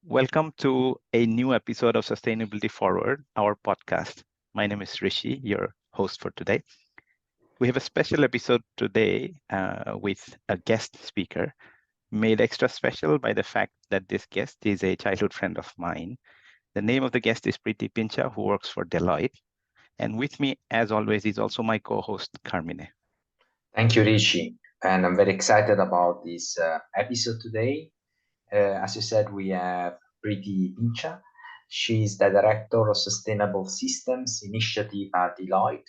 Welcome to a new episode of Sustainability Forward, our podcast. My name is Rishi, your host for today. We have a special episode today with a guest speaker, made extra special by the fact that this guest is a childhood friend of mine. The name of the guest is Preeti Pincha, who works for Deloitte. And with me, as always, is also my co-host, Carmine. Thank you, Rishi. And I'm very excited about this episode today. As you said, we have Preeti Pincha. She's the Director of Sustainable Systems Initiative at Deloitte.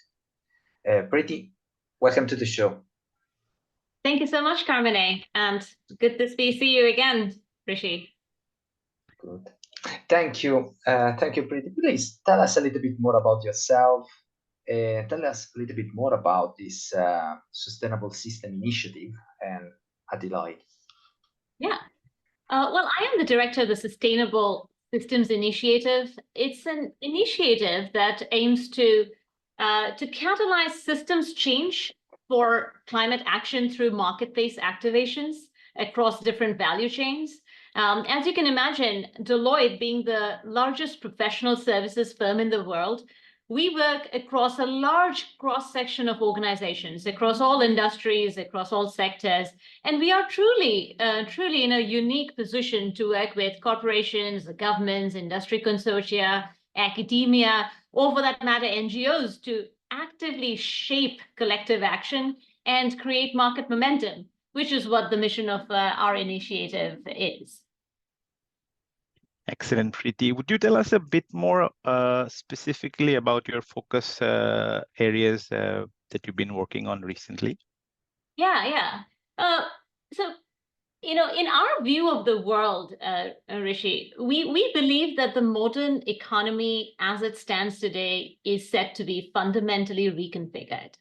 Preeti, welcome to the show. Thank you so much, Carmine, and good to see you again, Rishi. Good. Thank you. Thank you, Preeti. Please tell us a little bit more about yourself. Tell us a little bit more about this Sustainable System Initiative and at Deloitte. Yeah. Well, I am the director of the Sustainable Systems Initiative. It's an initiative that aims to catalyze systems change for climate action through marketplace activations across different value chains. As you can imagine, Deloitte being the largest professional services firm in the world, we work across a large cross-section of organizations, across all industries, across all sectors, and we are truly in a unique position to work with corporations, governments, industry consortia, academia, or for that matter, NGOs, to actively shape collective action and create market momentum, which is what the mission of our initiative is. Excellent, Preeti. Would you tell us a bit more specifically about your focus areas that you've been working on recently? Yeah. So, in our view of the world, Rishi, we believe that the modern economy as it stands today is set to be fundamentally reconfigured.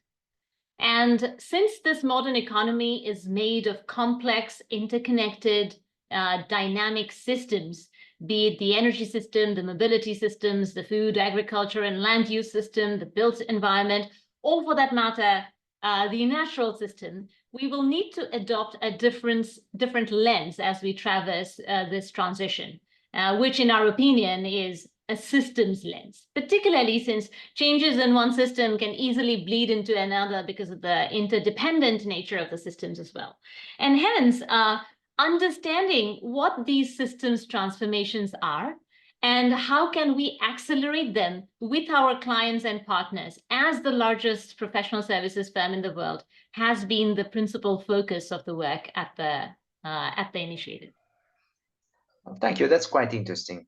And since this modern economy is made of complex, interconnected, dynamic systems, be it the energy system, the mobility systems, the food, agriculture, and land use system, the built environment, or for that matter, the natural system, we will need to adopt a different lens as we traverse this transition, which in our opinion is a systems lens, particularly since changes in one system can easily bleed into another because of the interdependent nature of the systems as well. And hence, understanding what these systems transformations are and how can we accelerate them with our clients and partners as the largest professional services firm in the world has been the principal focus of the work at the initiative. Thank you. That's quite interesting.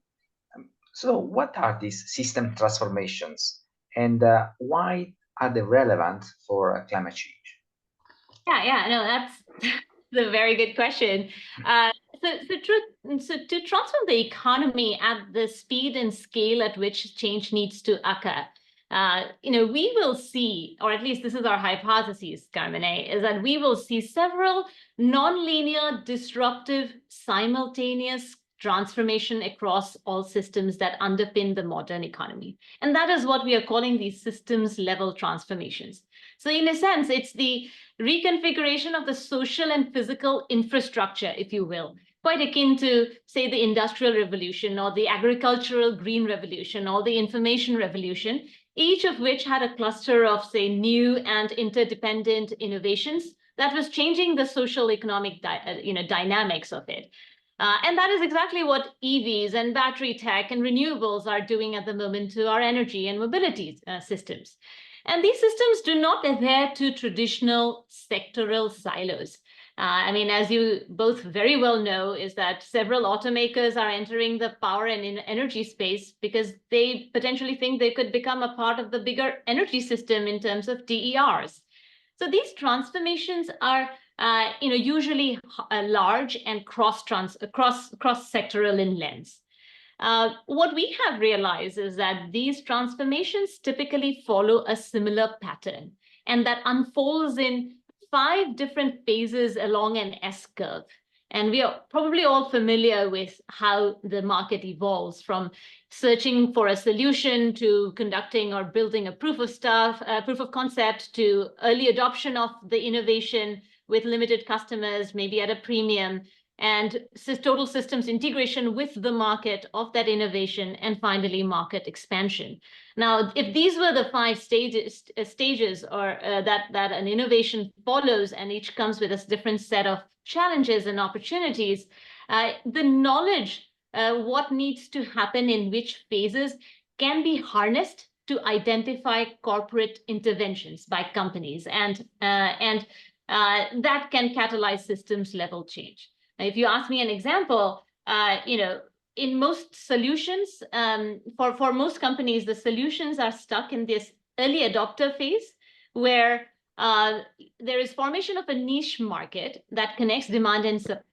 So what are these system transformations and why are they relevant for climate change? No, that's a very good question. So to transform the economy at the speed and scale at which change needs to occur, we will see, or at least this is our hypothesis, Carmine, is that we will see several nonlinear, disruptive, simultaneous transformation across all systems that underpin the modern economy. And that is what we are calling these systems level transformations. So in a sense, it's the reconfiguration of the social and physical infrastructure, if you will, quite akin to, say, the Industrial Revolution or the Agricultural Green Revolution or the Information Revolution, each of which had a cluster of, say, new and interdependent innovations that was changing the social economic dynamics of it. And that is exactly what EVs and battery tech and renewables are doing at the moment to our energy and mobility systems. And these systems do not adhere to traditional sectoral silos. As you both very well know, is that several automakers are entering the power and energy space because they potentially think they could become a part of the bigger energy system in terms of DERs. So these transformations are usually large and cross-sectoral in lens. What we have realized is that these transformations typically follow a similar pattern, and that unfolds in 5 different phases along an S-curve. And we are probably all familiar with how the market evolves from searching for a solution to conducting or building a proof of concept to early adoption of the innovation with limited customers, maybe at a premium, and total systems integration with the market of that innovation, and finally market expansion. Now, if these were the 5 stages or that an innovation follows, and each comes with a different set of challenges and opportunities, the knowledge what needs to happen in which phases can be harnessed to identify corporate interventions by companies, and that can catalyze systems level change. Now, if you ask me an example, in most solutions, for most companies, the solutions are stuck in this early adopter phase where there is formation of a niche market that connects demand and supply.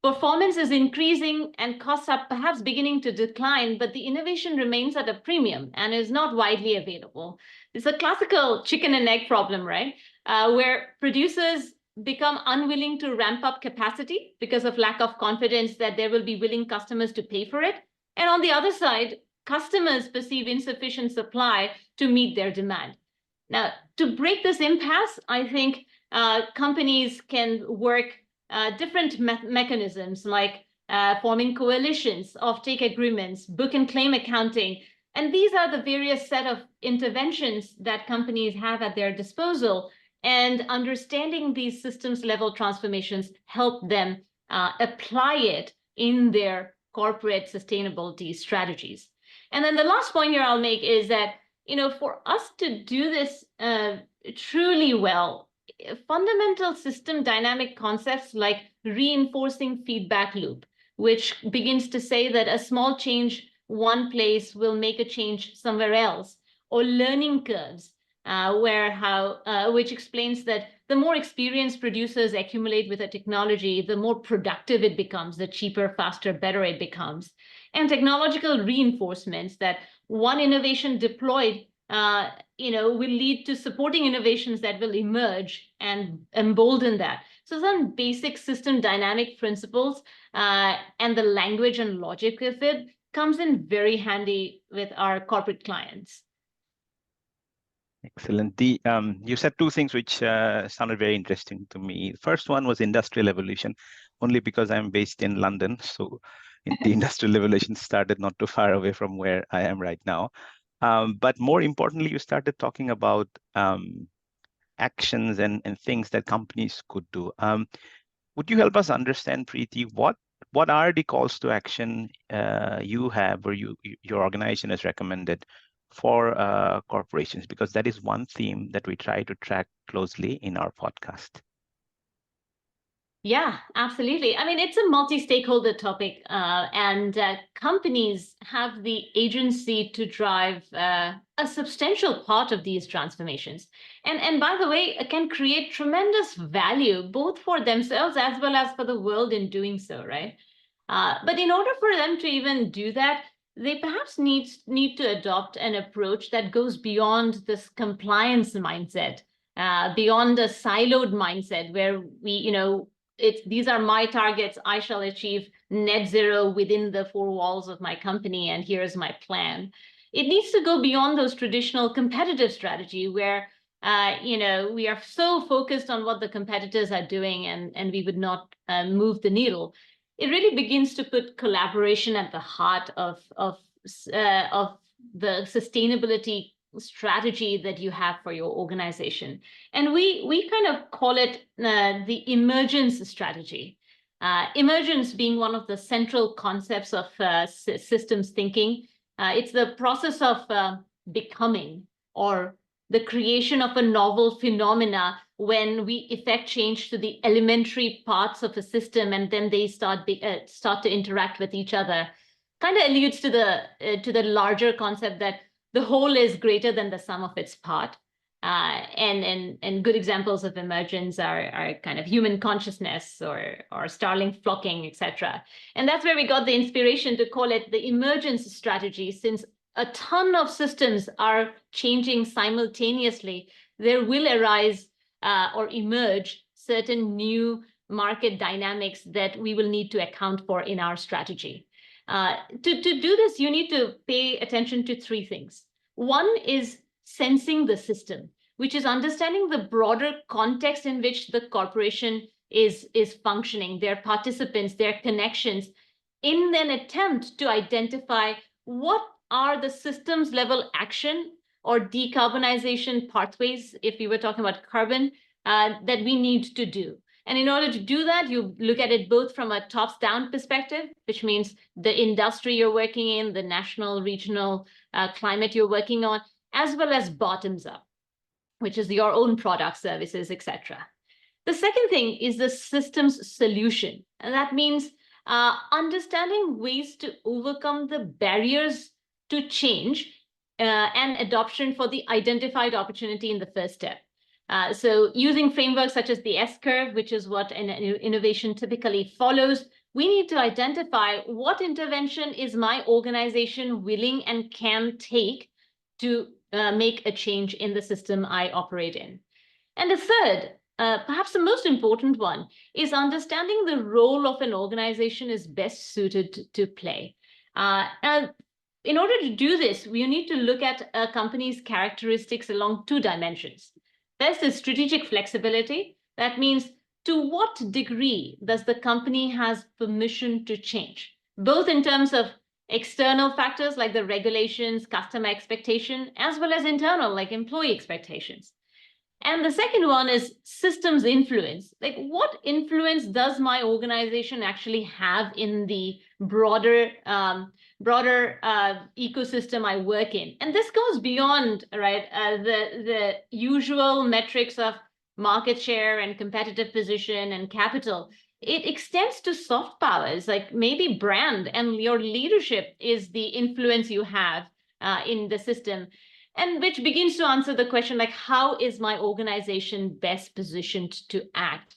Performance is increasing and costs are perhaps beginning to decline, but the innovation remains at a premium and is not widely available. It's a classical chicken and egg problem, right? Where producers become unwilling to ramp up capacity because of lack of confidence that there will be willing customers to pay for it. And on the other side, customers perceive insufficient supply to meet their demand. Now, to break this impasse, I think companies can work different mechanisms like forming coalitions, offtake agreements, book and claim accounting. And these are the various set of interventions that companies have at their disposal. And understanding these systems level transformations help them apply it in their corporate sustainability strategies. And then the last point here I'll make is that, for us to do this truly well, fundamental system dynamic concepts like reinforcing feedback loop, which begins to say that a small change one place will make a change somewhere else, or learning curves, which explains that the more experienced producers accumulate with a technology, the more productive it becomes, the cheaper, faster, better it becomes. And technological reinforcements that one innovation deployed will lead to supporting innovations that will emerge and embolden that. So some basic system dynamic principles and the language and logic of it comes in very handy with our corporate clients. Excellent. You said 2 things which sounded very interesting to me. First one was industrial evolution, only because I'm based in London. So the industrial evolution started not too far away from where I am right now. But more importantly, you started talking about actions and things that companies could do. Would you help us understand, Preeti, what are the calls to action you have or your organization has recommended for corporations? Because that is one theme that we try to track closely in our podcast. Yeah, absolutely. I mean, it's a multi-stakeholder topic, and companies have the agency to drive a substantial part of these transformations. And by the way, it can create tremendous value, both for themselves as well as for the world in doing so, right? But in order for them to even do that, they perhaps need to adopt an approach that goes beyond this compliance mindset, beyond a siloed mindset where these are my targets, I shall achieve net zero within the 4 walls of my company, and here's my plan. It needs to go beyond those traditional competitive strategy where we are so focused on what the competitors are doing and we would not move the needle. It really begins to put collaboration at the heart of the sustainability strategy that you have for your organization. And we kind of call it the emergence strategy. Emergence being one of the central concepts of systems thinking. It's the process of becoming, or the creation of a novel phenomena when we effect change to the elementary parts of a system and then they start to interact with each other. Kind of alludes to the larger concept that the whole is greater than the sum of its part. And good examples of emergence are kind of human consciousness or starling flocking, etc. And that's where we got the inspiration to call it the emergence strategy. Since a ton of systems are changing simultaneously, there will arise or emerge certain new market dynamics that we will need to account for in our strategy. To do this, you need to pay attention to 3 things. One is sensing the system, which is understanding the broader context in which the corporation is functioning, their participants, their connections, in an attempt to identify what are the systems level action or decarbonization pathways, if we were talking about carbon, that we need to do. And in order to do that, you look at it both from a tops-down perspective, which means the industry you're working in, the national, regional climate you're working on, as well as bottoms up, which is your own products, services, etc. The second thing is the systems solution. And that means understanding ways to overcome the barriers to change and adoption for the identified opportunity in the first step. So using frameworks such as the S-curve, which is what an innovation typically follows, we need to identify what intervention is my organization willing and can take to make a change in the system I operate in. And the third, perhaps the most important one, is understanding the role of an organization is best suited to play. And in order to do this, we need to look at a company's characteristics along two dimensions. There's the strategic flexibility. That means to what degree does the company has permission to change, both in terms of external factors like the regulations, customer expectation, as well as internal like employee expectations. And the second one is systems influence. Like, what influence does my organization actually have in the broader ecosystem I work in? And this goes beyond, right, the usual metrics of market share and competitive position and capital. It extends to soft powers, like maybe brand and your leadership is the influence you have in the system. And which begins to answer the question, like, how is my organization best positioned to act?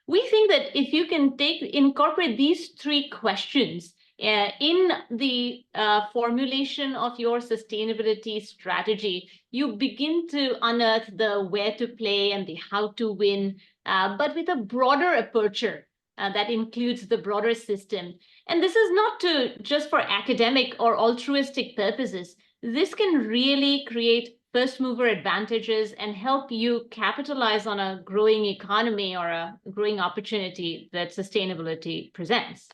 We think that if you can incorporate these three questions in the formulation of your sustainability strategy, you begin to unearth the where to play and the how to win, but with a broader aperture that includes the broader system. And this is not just for academic or altruistic purposes. This can really create first mover advantages and help you capitalize on a growing economy or a growing opportunity that sustainability presents.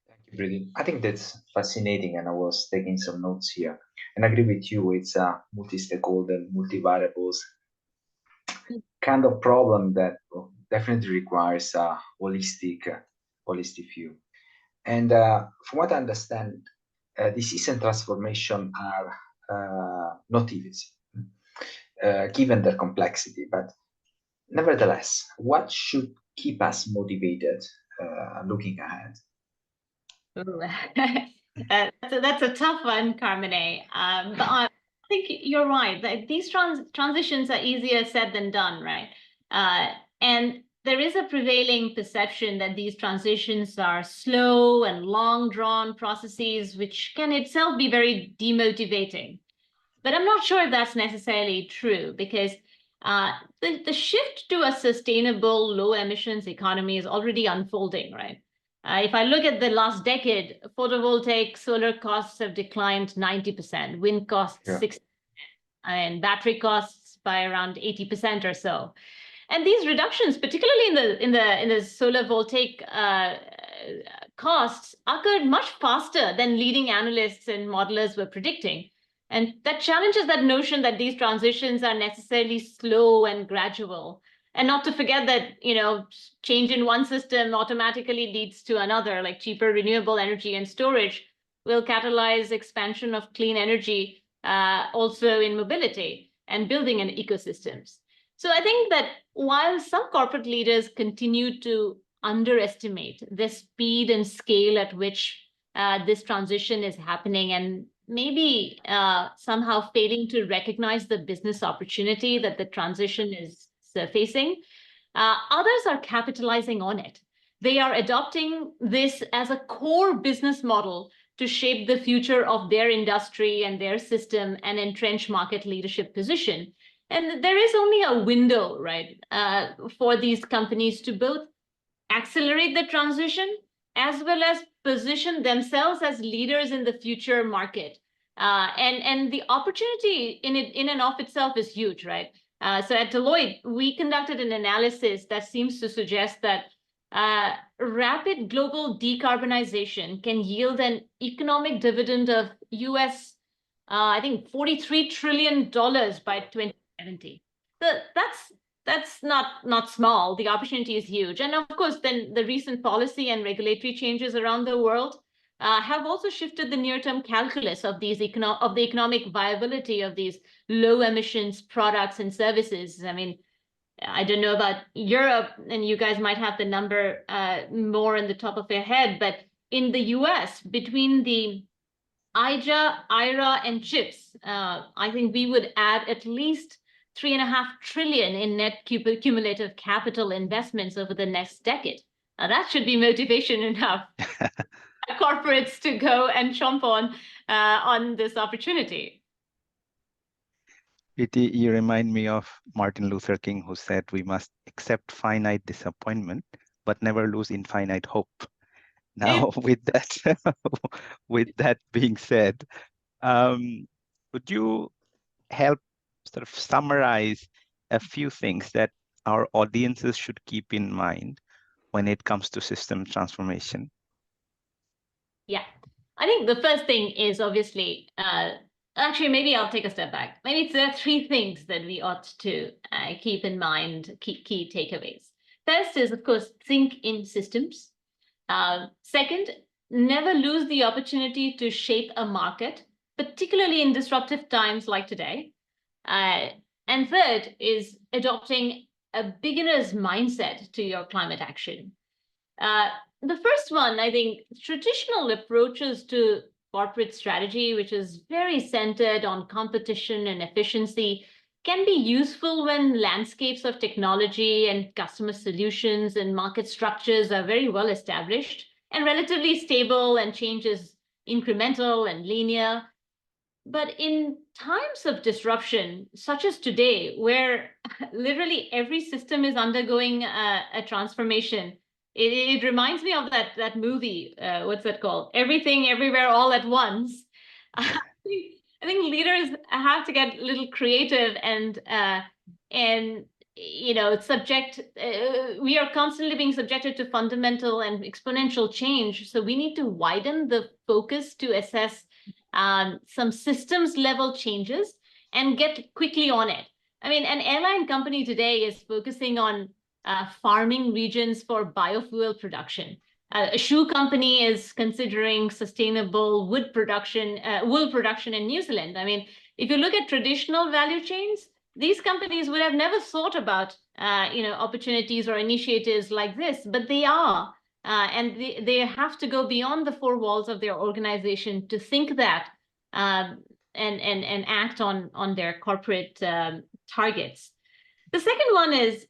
Thank you, Preeti. I think that's fascinating, and I was taking some notes here. And I agree with you, it's a multi-stakeholder, multi-variables kind of problem that definitely requires a holistic view. And from what I understand, disease and transformation are not easy, given their complexity. But nevertheless, what should keep us motivated looking ahead? That's a tough one, Carmine. But I think you're right. That these transitions are easier said than done, right? And there is a prevailing perception that these transitions are slow and long-drawn processes, which can itself be very demotivating. But I'm not sure that's necessarily true, because the shift to a sustainable, low-emissions economy is already unfolding, right? If I look at the last decade, photovoltaic solar costs have declined 90%, wind costs 60%, and battery costs by around 80% or so. And these reductions, particularly in the solar voltaic costs, occurred much faster than leading analysts and modelers were predicting. And that challenges that notion that these transitions are necessarily slow and gradual. And not to forget that, change in one system automatically leads to another, like cheaper renewable energy and storage will catalyze expansion of clean energy also in mobility and building an ecosystems. So I think that while some corporate leaders continue to underestimate the speed and scale at which this transition is happening, and maybe somehow failing to recognize the business opportunity that the transition is surfacing, others are capitalizing on it. They are adopting this as a core business model to shape the future of their industry and their system and entrench market leadership position. And there is only a window, right, for these companies to both accelerate the transition as well as position themselves as leaders in the future market. And the opportunity in and of itself is huge, right? So at Deloitte, we conducted an analysis that seems to suggest that rapid global decarbonization can yield an economic dividend of US, I think, $43 trillion by 2070. So that's not small. The opportunity is huge. And of course, then the recent policy and regulatory changes around the world have also shifted the near-term calculus of the economic viability of these low emissions products and services. I mean, I don't know about Europe, and you guys might have the number more in the top of your head, but in the US, between the IJA, IRA, and CHIPS, I think we would add at least $3.5 trillion in net cumulative capital investments over the next decade. Now, that should be motivation enough corporates to go and chomp on this opportunity. Preeti, you remind me of Martin Luther King, who said we must accept finite disappointment, but never lose infinite hope. Now, with that being said, would you help sort of summarize a few things that our audiences should keep in mind when it comes to system transformation? Yeah, I think the first thing is obviously, actually, maybe I'll take a step back. Maybe there are three things that we ought to keep in mind, key takeaways. First is, of course, think in systems. Second, never lose the opportunity to shape a market, particularly in disruptive times like today. And third is adopting a beginner's mindset to your climate action. The first one, I think, traditional approaches to corporate strategy, which is very centered on competition and efficiency, can be useful when landscapes of technology and customer solutions and market structures are very well established and relatively stable, and change is incremental and linear. But in times of disruption, such as today, where literally every system is undergoing a transformation, it reminds me of that movie. What's that called? Everything, Everywhere, All at Once. I think leaders have to get a little creative and we are constantly being subjected to fundamental and exponential change. So we need to widen the focus to assess some systems level changes and get quickly on it. I mean, an airline company today is focusing on farming regions for biofuel production. A shoe company is considering sustainable wool production in New Zealand. I mean, if you look at traditional value chains, these companies would have never thought about opportunities or initiatives like this, but they are. And they have to go beyond the four walls of their organization to think that and act on their corporate targets. The second one is,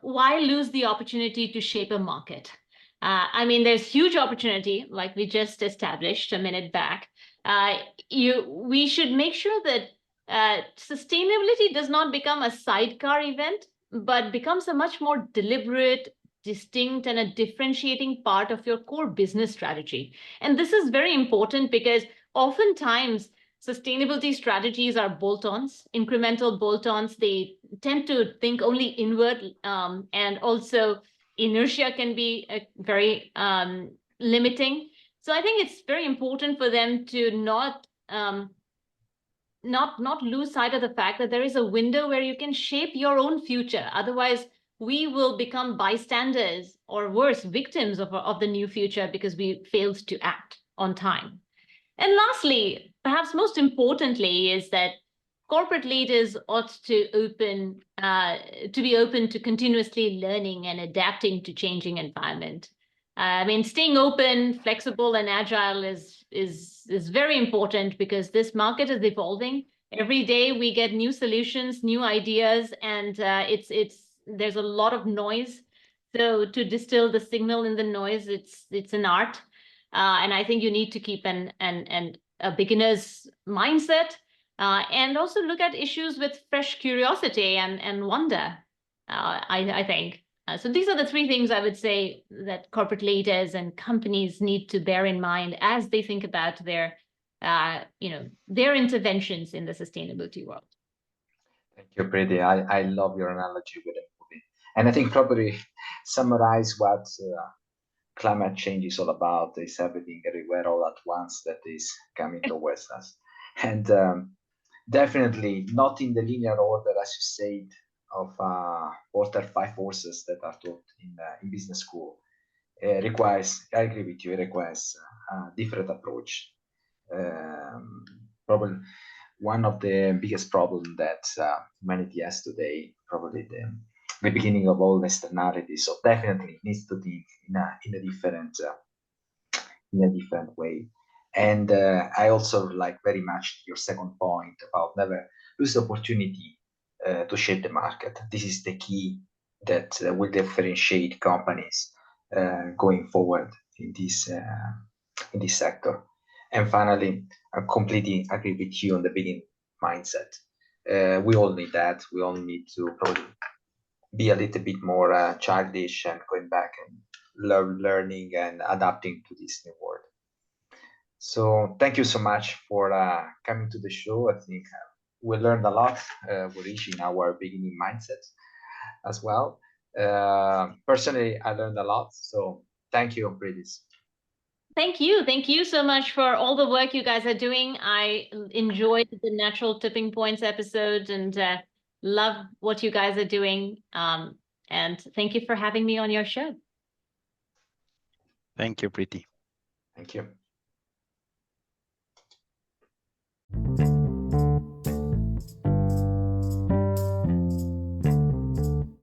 why lose the opportunity to shape a market? I mean, there's huge opportunity, like we just established a minute back. We should make sure that sustainability does not become a sidecar event, but becomes a much more deliberate, distinct, and a differentiating part of your core business strategy. And this is very important because oftentimes sustainability strategies are bolt-ons, incremental bolt-ons. They tend to think only inward, and also inertia can be very limiting. So I think it's very important for them to not lose sight of the fact that there is a window where you can shape your own future. Otherwise, we will become bystanders, or worse, victims of the new future because we failed to act on time. And lastly, perhaps most importantly, is that corporate leaders ought to be open to continuously learning and adapting to changing environment. I mean, staying open, flexible, and agile is very important because this market is evolving. Every day we get new solutions, new ideas, and there's a lot of noise. So to distill the signal in the noise, it's an art. And I think you need to keep a beginner's mindset, and also look at issues with fresh curiosity and wonder, I think. So these are the three things I would say that corporate leaders and companies need to bear in mind as they think about their interventions in the sustainability world. Thank you, Preeti. I love your analogy with the movie. And I think probably summarize what climate change is all about. Is everything everywhere all at once that is coming towards us. And definitely not in the linear order, as you said, of what are 5 forces that are taught in business school. Requires, I agree with you, it requires a different approach. Probably one of the biggest problems that humanity has today, probably the beginning of all externalities. So definitely needs to think in a different way. And I also like very much your second point about never lose the opportunity to shape the market. This is the key that will differentiate companies going forward in this sector. And finally, I completely agree with you on the beginning mindset. We all need that. We all need to probably be a little bit more childish and going back and learning and adapting to this new world. So thank you so much for coming to the show. I think we learned a lot. We're reaching our beginning mindset as well. Personally, I learned a lot. So thank you, Preeti. Thank you. Thank you so much for all the work you guys are doing. I enjoyed the Natural Tipping Points episode and love what you guys are doing. And thank you for having me on your show. Thank you, Preeti. Thank you.